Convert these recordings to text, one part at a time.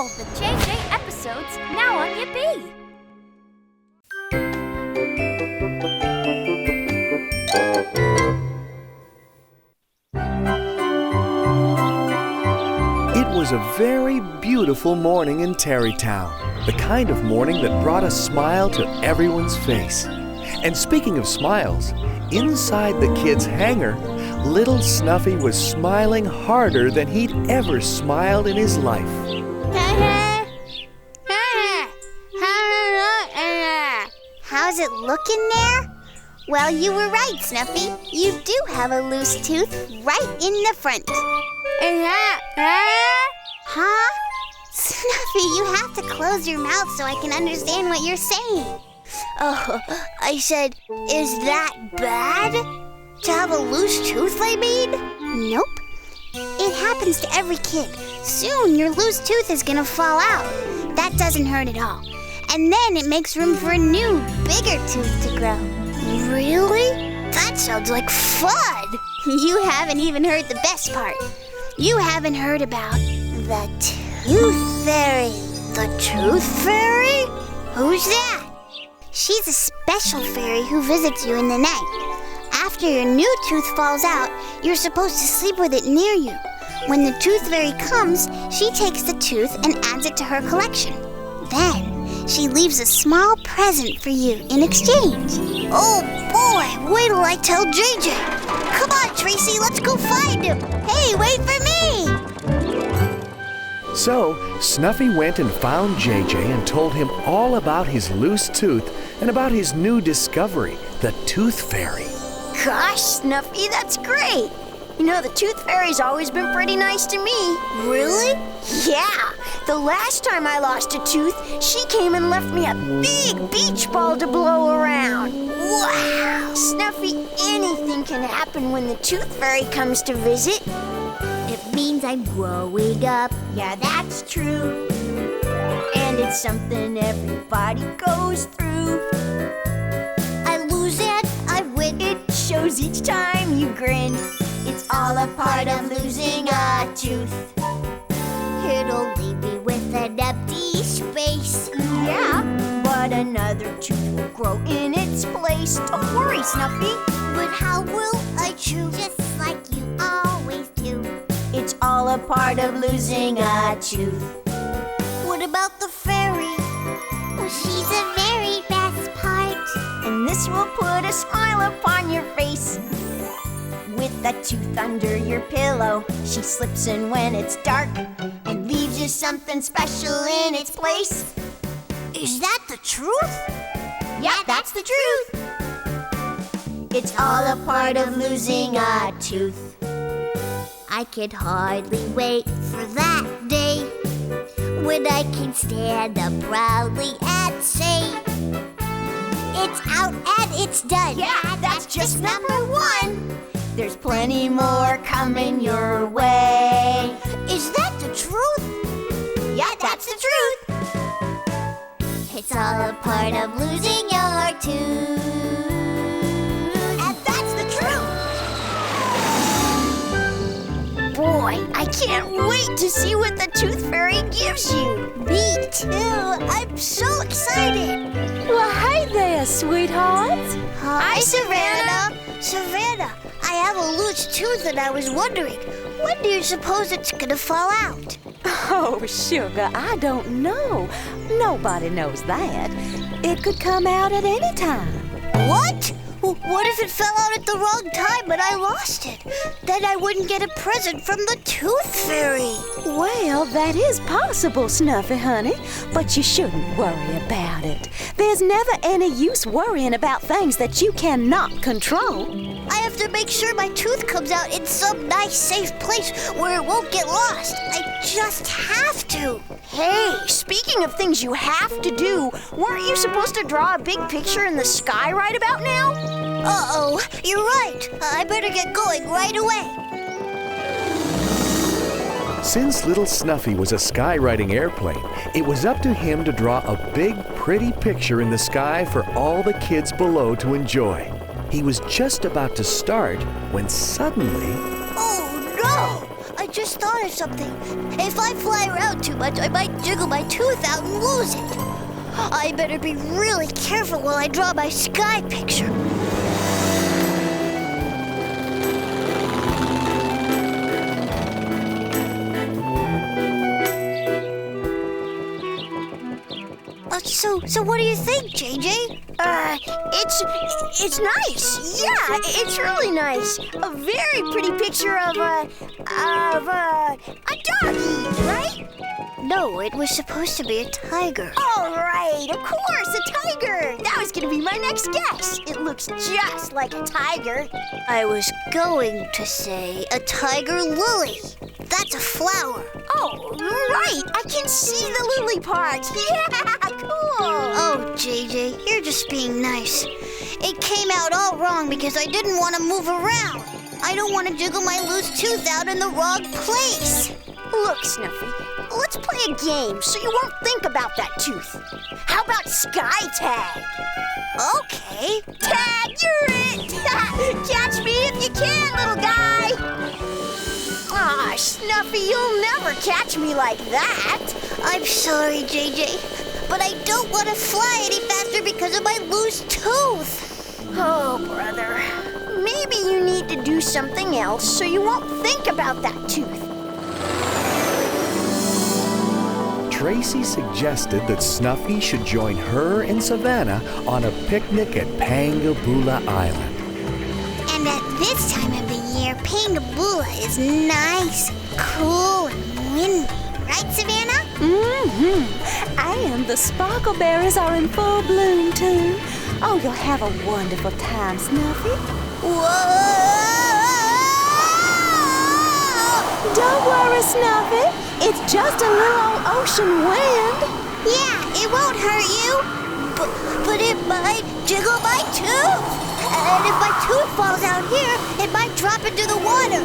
all the JJ episodes now on Yippee! It was a very beautiful morning in Tarrytown, the kind of morning that brought a smile to everyone's face. And speaking of smiles, inside the kids' hangar, little Snuffy was smiling harder than he'd ever smiled in his life. How's it looking there? Well, you were right, Snuffy. You do have a loose tooth right in the front. Huh? Snuffy, you have to close your mouth so I can understand what you're saying. Oh, I said, is that bad? To have a loose tooth, I mean? Nope. It happens to every kid. Soon your loose tooth is gonna fall out. That doesn't hurt at all. And then it makes room for a new, bigger tooth to grow. Really? That sounds like fun! You haven't even heard the best part. You haven't heard about the Tooth Fairy. The Tooth Fairy? Who's that? She's a special fairy who visits you in the night. After your new tooth falls out, you're supposed to sleep with it near you. When the Tooth Fairy comes, she takes the tooth and adds it to her collection. Then, she leaves a small present for you in exchange. Oh boy, wait till I tell JJ. Come on, Tracy, let's go find him. Hey, wait for me! So, Snuffy went and found JJ and told him all about his loose tooth and about his new discovery, the Tooth Fairy. Gosh, Snuffy, that's great. You know, the Tooth Fairy's always been pretty nice to me. Really? Yeah. The last time I lost a tooth, she came and left me a big beach ball to blow around. Wow! Snuffy, anything can happen when the Tooth Fairy comes to visit. It means I'm growing up. Yeah, that's true. And it's something everybody goes through. I lose it, I win. It shows each time you grin. It's all a part of losing a tooth. It'll leave me with an empty space. Yeah, but another tooth will grow in its place. Don't worry, Snuffy. But how will I chew? Just like you always do. It's all a part of losing a tooth. What about the fairy? Well, she's the very best part. And this will put a smile upon your face. With a tooth under your pillow, she slips in when it's dark and leaves you something special in its place. Is that the truth? Yeah, that's the truth. It's all a part of losing a tooth. I can hardly wait for that day when I can stand up proudly and say, it's out and it's done. Yeah, that's just number one. There's plenty more coming your way. Is that the truth? Yeah, that's the truth. It's all a part of losing your tooth. And that's the truth. Boy, I can't wait to see what the Tooth Fairy gives you. Me too. I'm so excited. Well, hey there, sweethearts. Hi, Savannah. Savannah, I have a loose tooth and I was wondering, when do you suppose it's gonna fall out? Oh, sugar, I don't know. Nobody knows that. It could come out at any time. What? What if it fell out at the wrong time and I lost it? Then I wouldn't get a present from the Tooth Fairy. Well, that is possible, Snuffy, honey, but you shouldn't worry about it. There's never any use worrying about things that you cannot control. I have to make sure my tooth comes out in some nice, safe place where it won't get lost. I just have to. Hey, speaking of things you have to do, weren't you supposed to draw a big picture in the sky right about now? Uh-oh, you're right. I better get going right away. Since little Snuffy was a skywriting airplane, it was up to him to draw a big, pretty picture in the sky for all the kids below to enjoy. He was just about to start when suddenly... Oh, no! I just thought of something. If I fly around too much, I might jiggle my tooth out and lose it. I better be really careful while I draw my sky picture. So what do you think, JJ? It's nice. Yeah, it's really nice. A very pretty picture of a doggy, right? No, it was supposed to be a tiger. All right, of course, a tiger. That was gonna be my next guess. It looks just like a tiger. I was going to say a tiger lily. That's a flower. Oh, right. I can see the lily part. Yeah, cool. Oh, JJ, you're just being nice. It came out all wrong because I didn't want to move around. I don't want to jiggle my loose tooth out in the wrong place. Look, Snuffy, let's play a game so you won't think about that tooth. How about sky tag? Okay. Tag, you're it! Catch me if you can, little guy! Aw, Snuffy, you'll never catch me like that. I'm sorry, JJ, but I don't want to fly any faster because of my loose tooth. Oh, brother. Maybe you need to do something else so you won't think about that tooth. Tracy suggested that Snuffy should join her and Savannah on a picnic at Pangabula Island. And at this time of the year, Pangabula is nice, cool, and windy. Right, Savannah? Mm-hmm. And the sparkleberries are in full bloom, too. Oh, you'll have a wonderful time, Snuffy. Whoa! Don't worry, Snuffy. It's just a little old ocean wind. Yeah, it won't hurt you. But it might jiggle my tooth. And if my tooth falls out here, it might drop into the water.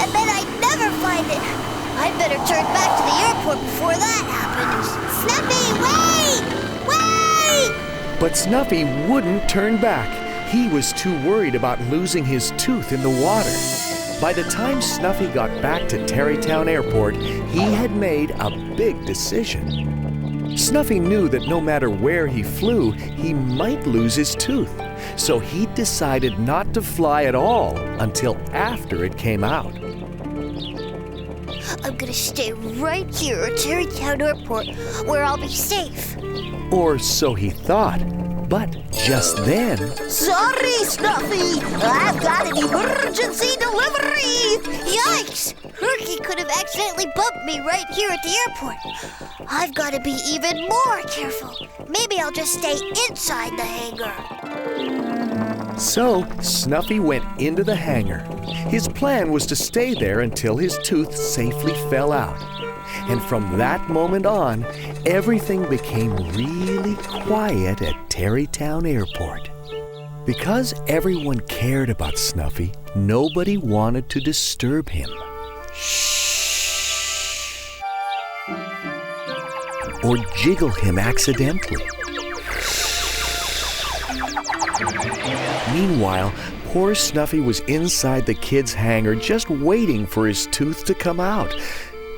And then I'd never find it. I'd better turn back to the airport before that happens. Snuffy, wait! Wait! But Snuffy wouldn't turn back. He was too worried about losing his tooth in the water. By the time Snuffy got back to Tarrytown Airport, he had made a big decision. Snuffy knew that no matter where he flew, he might lose his tooth. So he decided not to fly at all until after it came out. I'm gonna stay right here at Tarrytown Airport where I'll be safe. Or so he thought. But just then... Sorry, Snuffy! I've got an emergency delivery! Yikes! Herky could have accidentally bumped me right here at the airport. I've got to be even more careful. Maybe I'll just stay inside the hangar. So, Snuffy went into the hangar. His plan was to stay there until his tooth safely fell out. And from that moment on, everything became really quiet at Tarrytown Airport. Because everyone cared about Snuffy, nobody wanted to disturb him. Shh. Or jiggle him accidentally. Meanwhile, poor Snuffy was inside the kid's hangar just waiting for his tooth to come out.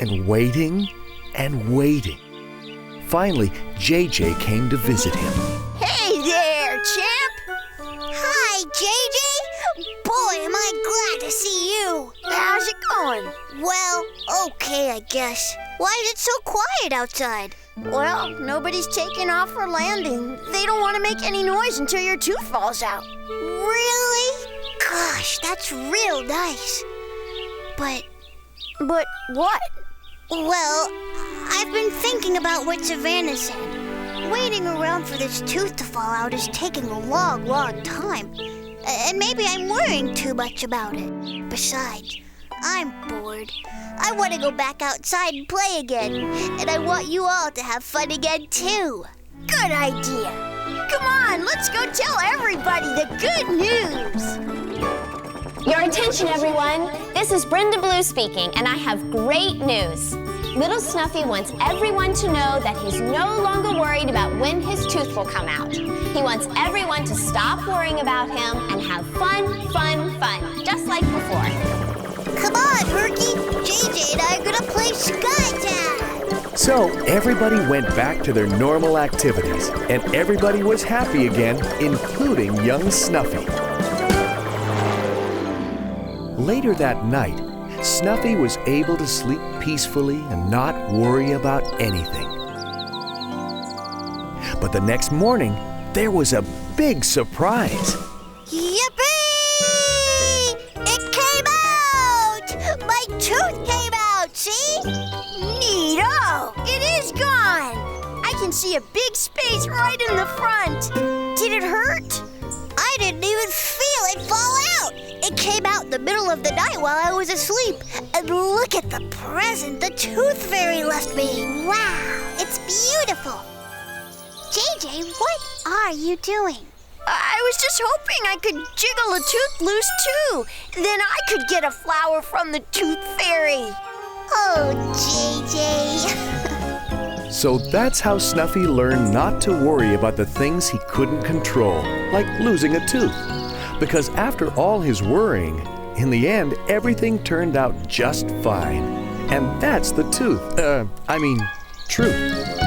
And waiting and waiting. Finally, JJ came to visit him. Hey there, champ! Hi, JJ! Boy, am I glad to see you! How's it going? Well, okay, I guess. Why is it so quiet outside? Well, nobody's taking off or landing. They don't want to make any noise until your tooth falls out. Really? Gosh, that's real nice. But what? Well, I've been thinking about what Savannah said. Waiting around for this tooth to fall out is taking a long, long time. And maybe I'm worrying too much about it. Besides, I'm bored. I want to go back outside and play again. And I want you all to have fun again, too. Good idea. Come on, let's go tell everybody the good news. Your attention, everyone. This is Brenda Blue speaking, and I have great news. Little Snuffy wants everyone to know that he's no longer worried about when his tooth will come out. He wants everyone to stop worrying about him and have fun, just like before. Come on, Herky. JJ and I are gonna play Sky Tag. So everybody went back to their normal activities, and everybody was happy again, including young Snuffy. Later that night, Snuffy was able to sleep peacefully and not worry about anything. But the next morning, there was a big surprise. Yippee! It came out! My tooth came out, see? Neato! It is gone! I can see a big space right in the front. Did it hurt? I didn't even feel it fall out. It came out in the middle of the night while I was asleep. And look at the present the Tooth Fairy left me. Wow, it's beautiful. JJ, what are you doing? I was just hoping I could jiggle a tooth loose too. Then I could get a flower from the Tooth Fairy. Oh, JJ. So that's how Snuffy learned not to worry about the things he couldn't control, like losing a tooth. Because after all his worrying, in the end, everything turned out just fine. And that's the truth.